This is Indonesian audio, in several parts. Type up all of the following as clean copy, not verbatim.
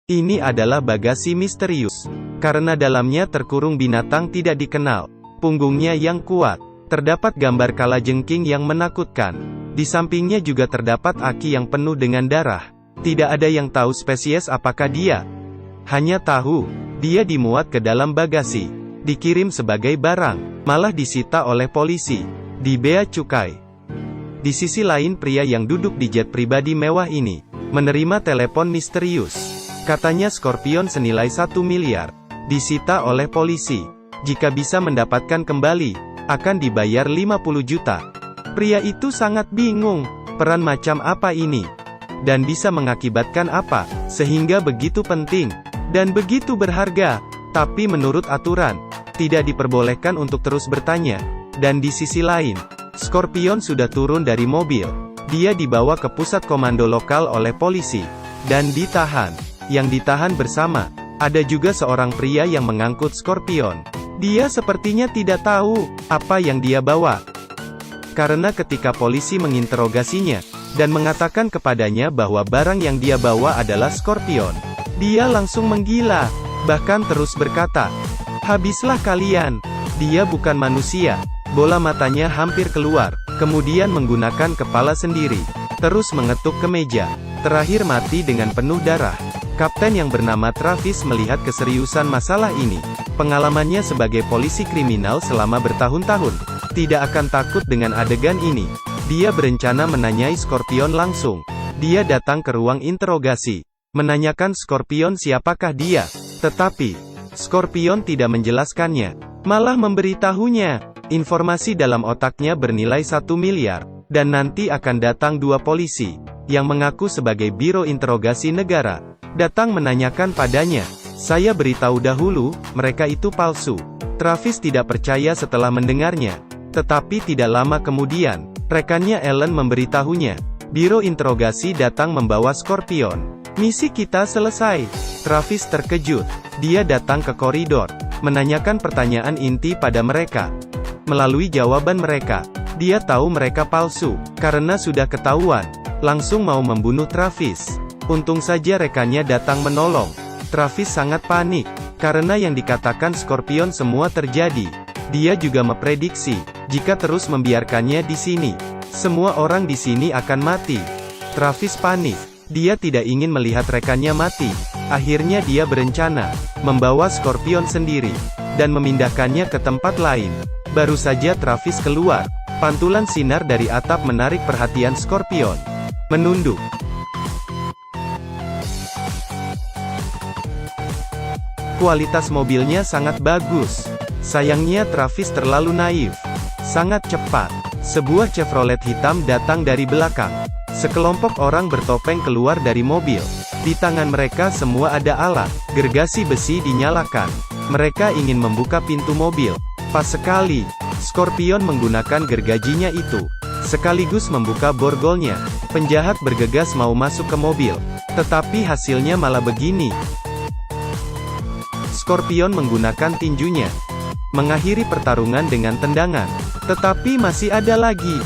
Ini adalah bagasi misterius. Karena dalamnya terkurung binatang tidak dikenal. Punggungnya yang kuat. Terdapat gambar kalajengking yang menakutkan. Di sampingnya juga terdapat aki yang penuh dengan darah. Tidak ada yang tahu spesies apakah dia. Hanya tahu, dia dimuat ke dalam bagasi. Dikirim sebagai barang. Malah disita oleh polisi. Di bea cukai. Di sisi lain pria yang duduk di jet pribadi mewah ini, menerima telepon misterius. Katanya Scorpion senilai 1 miliar, disita oleh polisi. Jika bisa mendapatkan kembali, akan dibayar 50 juta. Pria itu sangat bingung, peran macam apa ini? Dan bisa mengakibatkan apa, sehingga begitu penting, dan begitu berharga. Tapi menurut aturan, tidak diperbolehkan untuk terus bertanya. Dan di sisi lain, Scorpion sudah turun dari mobil. Dia dibawa ke pusat komando lokal oleh polisi. Dan ditahan. Yang ditahan bersama, ada juga seorang pria yang mengangkut Scorpion. Dia sepertinya tidak tahu, apa yang dia bawa. Karena ketika polisi menginterogasinya, dan mengatakan kepadanya bahwa barang yang dia bawa adalah Scorpion, dia langsung menggila. Bahkan terus berkata, "Habislah kalian. Dia bukan manusia." Bola matanya hampir keluar, kemudian menggunakan kepala sendiri, terus mengetuk ke meja, terakhir mati dengan penuh darah. Kapten yang bernama Travis melihat keseriusan masalah ini. Pengalamannya sebagai polisi kriminal selama bertahun-tahun, tidak akan takut dengan adegan ini. Dia berencana menanyai Scorpion langsung. Dia datang ke ruang interogasi, menanyakan Scorpion siapakah dia. Tetapi, Scorpion tidak menjelaskannya, malah memberitahunya. Informasi dalam otaknya bernilai 1 miliar, dan nanti akan datang 2 polisi, yang mengaku sebagai Biro Interogasi Negara, datang menanyakan padanya. Saya beritahu dahulu, mereka itu palsu. Travis tidak percaya setelah mendengarnya. Tetapi tidak lama kemudian, rekannya Ellen memberitahunya. Biro Interogasi datang membawa Scorpion. Misi kita selesai. Travis terkejut. Dia datang ke koridor, menanyakan pertanyaan inti pada mereka. Melalui jawaban mereka, dia tahu mereka palsu, karena sudah ketahuan, langsung mau membunuh Travis. Untung saja rekannya datang menolong. Travis sangat panik, karena yang dikatakan Scorpion semua terjadi. Dia juga memprediksi, jika terus membiarkannya di sini, semua orang di sini akan mati. Travis panik, dia tidak ingin melihat rekannya mati. Akhirnya dia berencana, membawa Scorpion sendiri, dan memindahkannya ke tempat lain. Baru saja Travis keluar, pantulan sinar dari atap menarik perhatian Scorpion. Menunduk. Kualitas mobilnya sangat bagus. Sayangnya Travis terlalu naif. Sangat cepat. Sebuah Chevrolet hitam datang dari belakang. Sekelompok orang bertopeng keluar dari mobil. Di tangan mereka semua ada alat. Gergasi besi dinyalakan. Mereka ingin membuka pintu mobil. Pas sekali, Scorpion menggunakan gergajinya itu, sekaligus membuka borgolnya. Penjahat bergegas mau masuk ke mobil, tetapi hasilnya malah begini. Scorpion menggunakan tinjunya, mengakhiri pertarungan dengan tendangan. Tetapi masih ada lagi.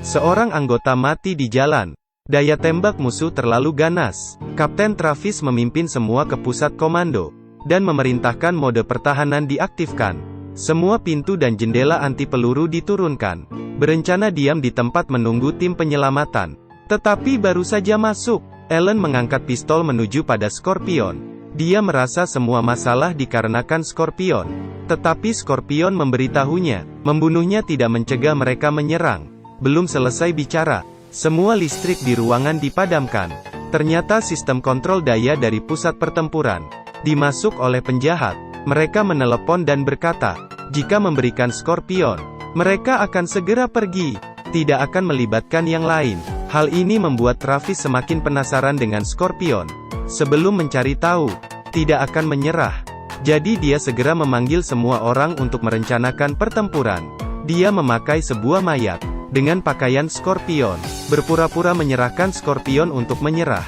Seorang anggota mati di jalan. Daya tembak musuh terlalu ganas. Kapten Travis memimpin semua ke pusat komando, dan memerintahkan mode pertahanan diaktifkan. Semua pintu dan jendela anti peluru diturunkan. Berencana diam di tempat menunggu tim penyelamatan. Tetapi baru saja masuk, Ellen mengangkat pistol menuju pada Scorpion. Dia merasa semua masalah dikarenakan Scorpion. Tetapi Scorpion memberitahunya, membunuhnya tidak mencegah mereka menyerang. Belum selesai bicara, semua listrik di ruangan dipadamkan. Ternyata sistem kontrol daya dari pusat pertempuran dimasuk oleh penjahat. Mereka menelepon dan berkata, jika memberikan Scorpion, mereka akan segera pergi, tidak akan melibatkan yang lain. Hal ini membuat Travis semakin penasaran dengan Scorpion. Sebelum mencari tahu, tidak akan menyerah. Jadi dia segera memanggil semua orang untuk merencanakan pertempuran. Dia memakai sebuah mayat, dengan pakaian Scorpion, berpura-pura menyerahkan Scorpion untuk menyerah,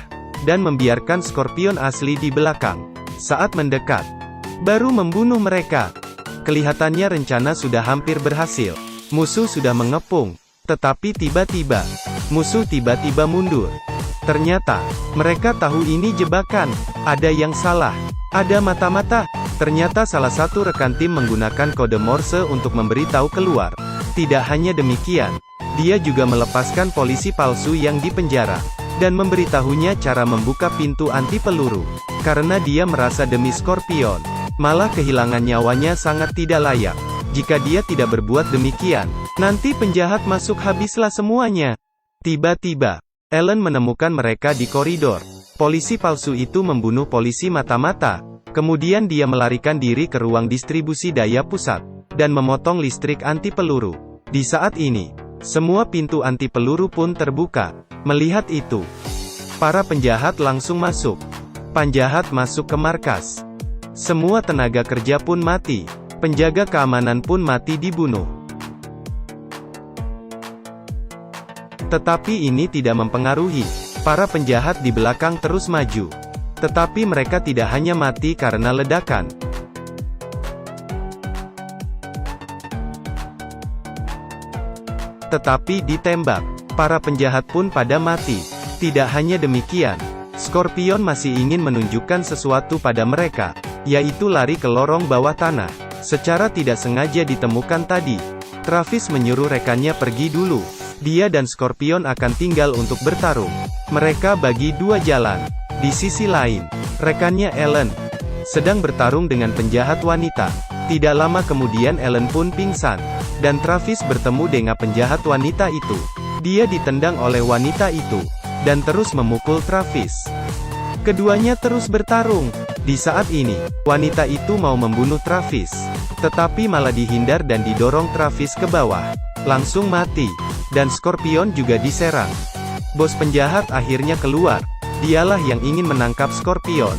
dan membiarkan Scorpion asli di belakang. Saat mendekat, baru membunuh mereka. Kelihatannya rencana sudah hampir berhasil. Musuh sudah mengepung. Tetapi tiba-tiba, musuh tiba-tiba mundur. Ternyata, mereka tahu ini jebakan. Ada yang salah. Ada mata-mata. Ternyata salah satu rekan tim menggunakan kode Morse untuk memberitahu keluar. Tidak hanya demikian, dia juga melepaskan polisi palsu yang dipenjara, dan memberitahunya cara membuka pintu anti peluru. Karena dia merasa demi Scorpion, malah kehilangan nyawanya sangat tidak layak. Jika dia tidak berbuat demikian, nanti penjahat masuk habislah semuanya. Tiba-tiba, Ellen menemukan mereka di koridor. Polisi palsu itu membunuh polisi mata-mata. Kemudian dia melarikan diri ke ruang distribusi daya pusat, dan memotong listrik anti peluru. Di saat ini, semua pintu anti peluru pun terbuka. Melihat itu, para penjahat langsung masuk. Penjahat masuk ke markas. Semua tenaga kerja pun mati. Penjaga keamanan pun mati dibunuh. Tetapi ini tidak mempengaruhi. Para penjahat di belakang terus maju. Tetapi mereka tidak hanya mati karena ledakan. Tetapi ditembak. Para penjahat pun pada mati. Tidak hanya demikian, Scorpion masih ingin menunjukkan sesuatu pada mereka, yaitu lari ke lorong bawah tanah. Secara tidak sengaja ditemukan tadi. Travis menyuruh rekannya pergi dulu. Dia dan Scorpion akan tinggal untuk bertarung. Mereka bagi dua jalan. Di sisi lain, rekannya Ellen sedang bertarung dengan penjahat wanita. Tidak lama kemudian Ellen pun pingsan, dan Travis bertemu dengan penjahat wanita itu. Dia ditendang oleh wanita itu, dan terus memukul Travis. Keduanya terus bertarung. Di saat ini, wanita itu mau membunuh Travis, tetapi malah dihindar dan didorong Travis ke bawah. Langsung mati. Dan Scorpion juga diserang. Bos penjahat akhirnya keluar. Dialah yang ingin menangkap Scorpion.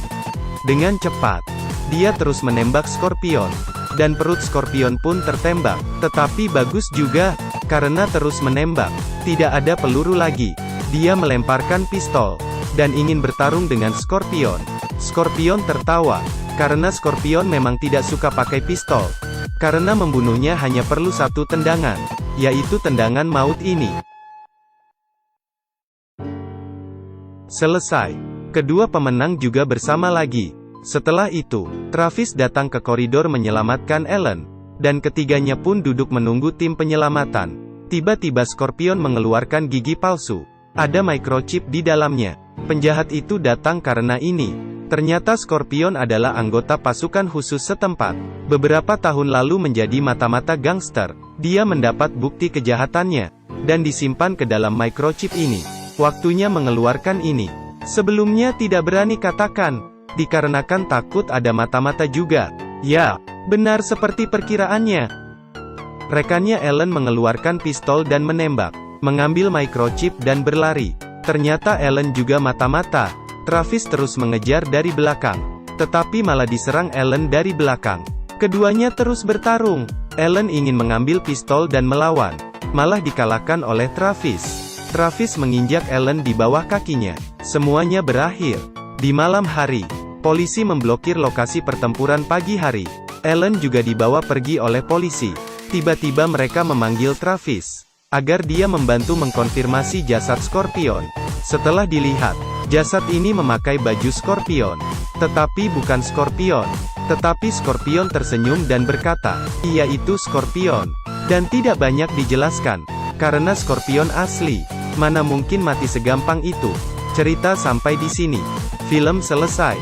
Dengan cepat, dia terus menembak Scorpion. Dan perut Scorpion pun tertembak. Tetapi bagus juga, karena terus menembak. Tidak ada peluru lagi. Dia melemparkan pistol, dan ingin bertarung dengan Scorpion. Scorpion tertawa, karena Scorpion memang tidak suka pakai pistol. Karena membunuhnya hanya perlu satu tendangan, yaitu tendangan maut ini. Selesai. Kedua pemenang juga bersama lagi. Setelah itu, Travis datang ke koridor menyelamatkan Ellen, dan ketiganya pun duduk menunggu tim penyelamatan. Tiba-tiba Scorpion mengeluarkan gigi palsu. Ada microchip di dalamnya. Penjahat itu datang karena ini. Ternyata Scorpion adalah anggota pasukan khusus setempat. Beberapa tahun lalu menjadi mata-mata gangster. Dia mendapat bukti kejahatannya, dan disimpan ke dalam microchip ini. Waktunya mengeluarkan ini. Sebelumnya tidak berani katakan, dikarenakan takut ada mata-mata juga. Ya, benar seperti perkiraannya. Rekannya Ellen mengeluarkan pistol dan menembak, mengambil microchip dan berlari. Ternyata Ellen juga mata-mata. Travis terus mengejar dari belakang, tetapi malah diserang Ellen dari belakang. Keduanya terus bertarung. Ellen ingin mengambil pistol dan melawan, malah dikalahkan oleh Travis. Travis menginjak Ellen di bawah kakinya. Semuanya berakhir. Di malam hari, polisi memblokir lokasi pertempuran pagi hari. Ellen juga dibawa pergi oleh polisi. Tiba-tiba mereka memanggil Travis, agar dia membantu mengkonfirmasi jasad Scorpion. Setelah dilihat, jasad ini memakai baju Scorpion, tetapi bukan Scorpion. Tetapi Scorpion tersenyum dan berkata, "Ia itu Scorpion." Dan tidak banyak dijelaskan, karena Scorpion asli. Mana mungkin mati segampang itu. Cerita sampai di sini. Film selesai.